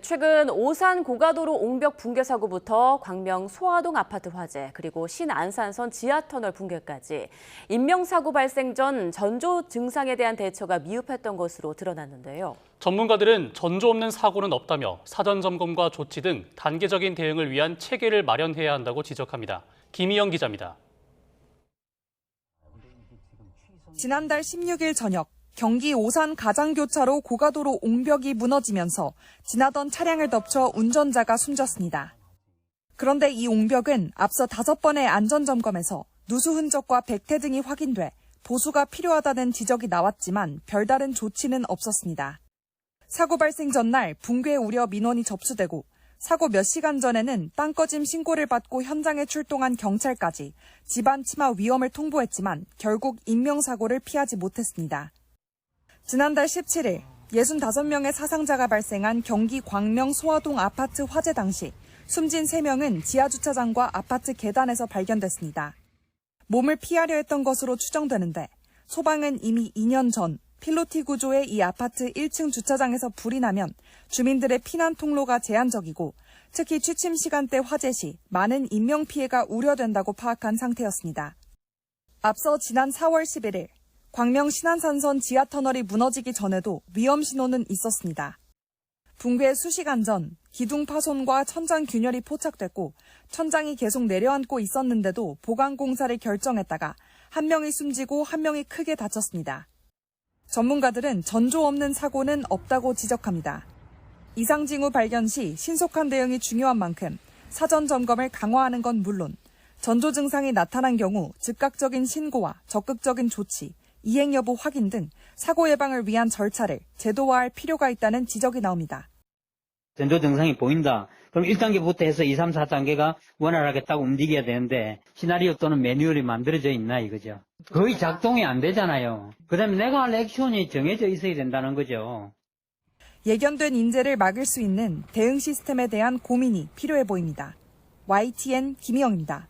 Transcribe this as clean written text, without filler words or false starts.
최근 오산 고가도로 옹벽 붕괴 사고부터 광명 소화동 아파트 화재, 그리고 신안산선 지하터널 붕괴까지 인명사고 발생 전 전조 증상에 대한 대처가 미흡했던 것으로 드러났는데요. 전문가들은 전조 없는 사고는 없다며 사전 점검과 조치 등 단계적인 대응을 위한 체계를 마련해야 한다고 지적합니다. 김희영 기자입니다. 지난달 16일 저녁 경기 오산 가장교차로 고가도로 옹벽이 무너지면서 지나던 차량을 덮쳐 운전자가 숨졌습니다. 그런데 이 옹벽은 앞서 5번의 안전점검에서 누수 흔적과 백태 등이 확인돼 보수가 필요하다는 지적이 나왔지만 별다른 조치는 없었습니다. 사고 발생 전날 붕괴 우려 민원이 접수되고 사고 몇 시간 전에는 땅 꺼짐 신고를 받고 현장에 출동한 경찰까지 집안 침하 위험을 통보했지만 결국 인명사고를 피하지 못했습니다. 지난달 17일 65명의 사상자가 발생한 경기 광명 소화동 아파트 화재 당시 숨진 3명은 지하주차장과 아파트 계단에서 발견됐습니다. 몸을 피하려 했던 것으로 추정되는데 소방은 이미 2년 전 필로티 구조의 이 아파트 1층 주차장에서 불이 나면 주민들의 피난 통로가 제한적이고 특히 취침 시간대 화재 시 많은 인명피해가 우려된다고 파악한 상태였습니다. 앞서 지난 4월 11일 광명 신안산선 지하터널이 무너지기 전에도 위험 신호는 있었습니다. 붕괴 수시간 전 기둥 파손과 천장 균열이 포착됐고 천장이 계속 내려앉고 있었는데도 보강 공사를 결정했다가 한 명이 숨지고 한 명이 크게 다쳤습니다. 전문가들은 전조 없는 사고는 없다고 지적합니다. 이상 징후 발견 시 신속한 대응이 중요한 만큼 사전 점검을 강화하는 건 물론 전조 증상이 나타난 경우 즉각적인 신고와 적극적인 조치, 이행 여부 확인 등 사고 예방을 위한 절차를 제도화할 필요가 있다는 지적이 나옵니다. 전조 증상이 보인다. 그럼 1단계부터 해서 2, 3, 4단계가 원활하게 딱 움직여야 되는데 시나리오 또는 매뉴얼이 만들어져 있나 이거죠. 거의 작동이 안 되잖아요. 그다음에 내가 할 액션이 정해져 있어야 된다는 거죠. 예견된 인재를 막을 수 있는 대응 시스템에 대한 고민이 필요해 보입니다. YTN 김희영입니다.